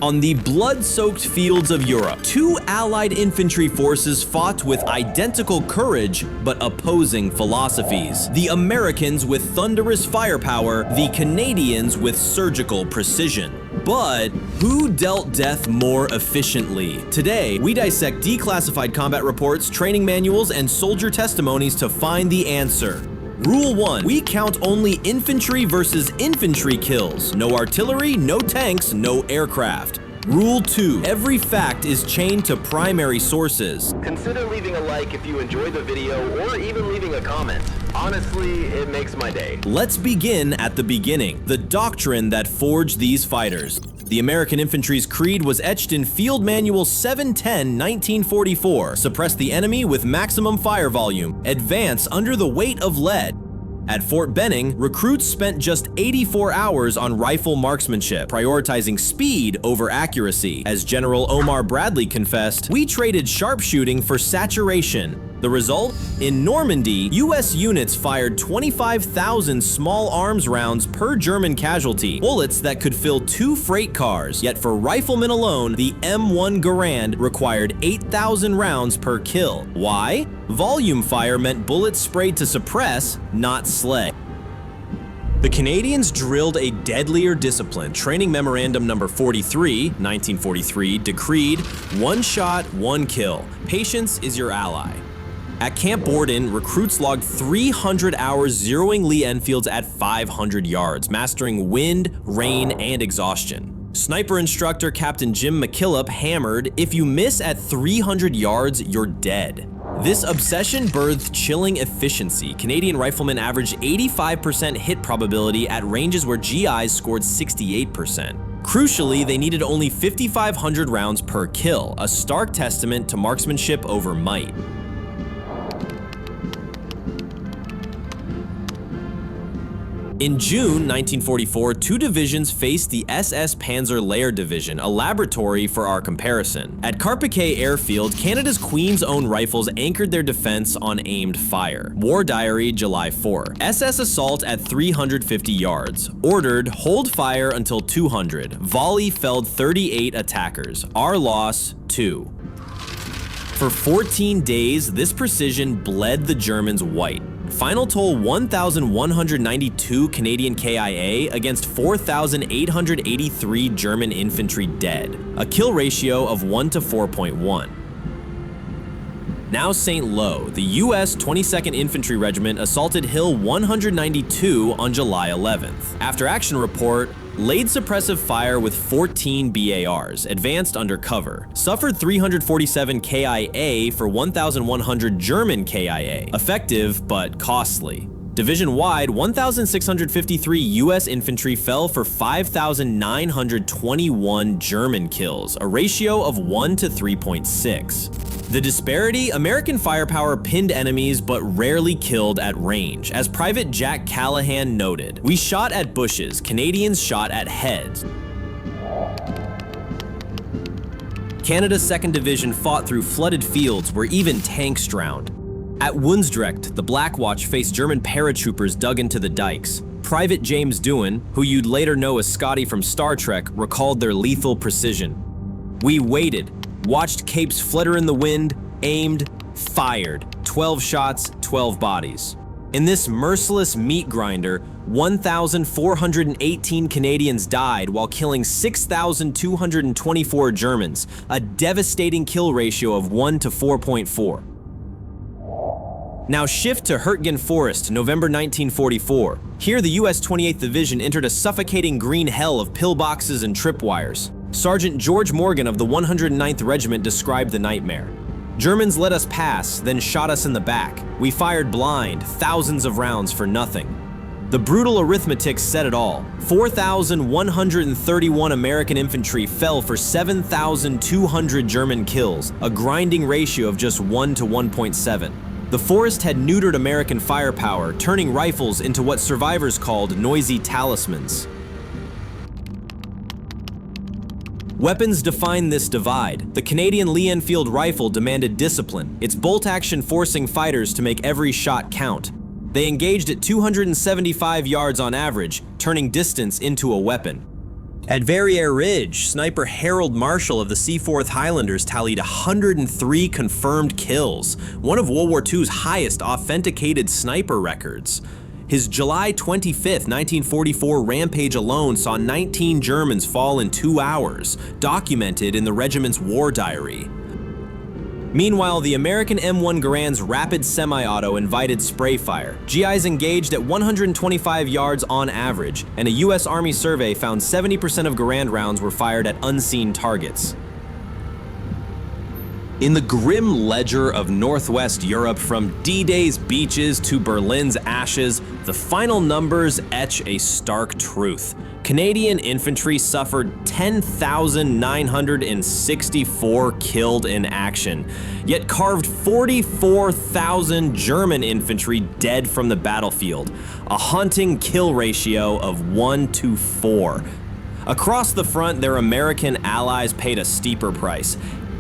On the blood-soaked fields of Europe, two Allied infantry forces fought with identical courage but opposing philosophies. The Americans with thunderous firepower, the Canadians with surgical precision. But who dealt death more efficiently? Today, we dissect declassified combat reports, training manuals, and soldier testimonies to find the answer. Rule 1. We count only infantry versus infantry kills. No artillery, no tanks, no aircraft. Rule 2. Every fact is chained to primary sources. Consider leaving a like if you enjoyed the video or even leaving a comment. Honestly, it makes my day. Let's begin at the beginning. The doctrine that forged these fighters. The American infantry's creed was etched in Field Manual 710-1944. Suppress the enemy with maximum fire volume. Advance under the weight of lead. At Fort Benning, recruits spent just 84 hours on rifle marksmanship, prioritizing speed over accuracy. As General Omar Bradley confessed, we traded sharpshooting for saturation. The result? In Normandy, US units fired 25,000 small arms rounds per German casualty, bullets that could fill 2 freight cars. Yet for riflemen alone, the M1 Garand required 8,000 rounds per kill. Why? Volume fire meant bullets sprayed to suppress, not slay. The Canadians drilled a deadlier discipline. Training Memorandum No. 43, 1943, decreed, 1 shot, 1 kill. Patience is your ally. At Camp Borden, recruits logged 300 hours zeroing Lee-Enfields at 500 yards, mastering wind, rain, and exhaustion. Sniper instructor Captain Jim McKillop hammered, if you miss at 300 yards, you're dead. This obsession birthed chilling efficiency. Canadian riflemen averaged 85% hit probability at ranges where GIs scored 68%. Crucially, they needed only 5,500 rounds per kill, a stark testament to marksmanship over might. In June 1944, 2 divisions faced the SS Panzer Lehr Division, a laboratory for our comparison. At Carpiquet Airfield, Canada's Queen's Own rifles anchored their defense on aimed fire. War Diary, July 4. SS assault at 350 yards. Ordered, hold fire until 200. Volley felled 38 attackers. Our loss, 2. For 14 days, this precision bled the Germans white. Final toll 1,192 Canadian KIA against 4,883 German infantry dead, a kill ratio of 1 to 4.1. Now St. Lo, the U.S. 22nd Infantry Regiment assaulted Hill 192 on July 11th. After action report, laid suppressive fire with 14 BARs, advanced under cover, suffered 347 KIA for 1,100 German KIA, effective but costly. Division-wide, 1,653 U.S. infantry fell for 5,921 German kills, a ratio of 1 to 3.6. The disparity? American firepower pinned enemies but rarely killed at range. As Private Jack Callahan noted, we shot at bushes, Canadians shot at heads. Canada's 2nd Division fought through flooded fields where even tanks drowned. At Woensdrecht, the Black Watch faced German paratroopers dug into the dikes. Private James Doohan, who you'd later know as Scotty from Star Trek, recalled their lethal precision. We waited, watched capes flutter in the wind, aimed, fired. 12 shots, 12 bodies. In this merciless meat grinder, 1,418 Canadians died while killing 6,224 Germans, a devastating kill ratio of 1 to 4.4. Now shift to Hurtgen Forest, November 1944. Here the US 28th Division entered a suffocating green hell of pillboxes and tripwires. Sergeant George Morgan of the 109th Regiment described the nightmare. Germans let us pass, then shot us in the back. We fired blind, thousands of rounds for nothing. The brutal arithmetic said it all. 4,131 American infantry fell for 7,200 German kills, a grinding ratio of just 1 to 1.7. The forest had neutered American firepower, turning rifles into what survivors called noisy talismans. Weapons define this divide. The Canadian Lee-Enfield rifle demanded discipline, its bolt action forcing fighters to make every shot count. They engaged at 275 yards on average, turning distance into a weapon. At Verrières Ridge, sniper Harold Marshall of the Seaforth Highlanders tallied 103 confirmed kills, one of World War II's highest authenticated sniper records. His July 25, 1944 rampage alone saw 19 Germans fall in 2 hours, documented in the regiment's war diary. Meanwhile, the American M1 Garand's rapid semi-auto invited spray fire. GIs engaged at 125 yards on average, and a US Army survey found 70% of Garand rounds were fired at unseen targets. In the grim ledger of Northwest Europe, from D-Day's beaches to Berlin's ashes, the final numbers etch a stark truth. Canadian infantry suffered 10,964 killed in action, yet carved 44,000 German infantry dead from the battlefield, a haunting kill ratio of 1 to 4. Across the front, their American allies paid a steeper price.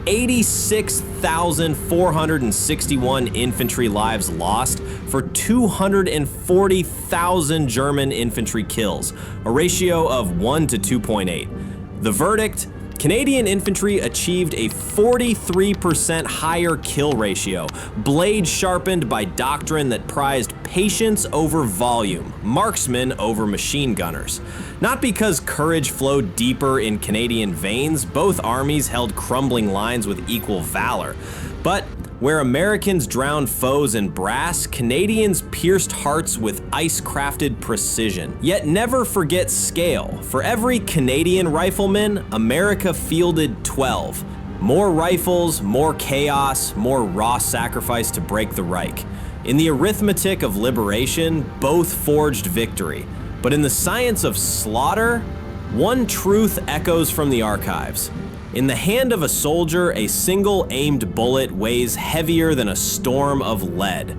86,461 infantry lives lost for 240,000 German infantry kills, a ratio of 1 to 2.8. The verdict? Canadian infantry achieved a 43% higher kill ratio, blade sharpened by doctrine that prized patience over volume, marksmen over machine gunners. Not because courage flowed deeper in Canadian veins, both armies held crumbling lines with equal valor, but where Americans drowned foes in brass, Canadians pierced hearts with ice-crafted precision. Yet never forget scale. For every Canadian rifleman, America fielded 12. More rifles, more chaos, more raw sacrifice to break the Reich. In the arithmetic of liberation, both forged victory. But in the science of slaughter, one truth echoes from the archives. In the hand of a soldier, a single aimed bullet weighs heavier than a storm of lead.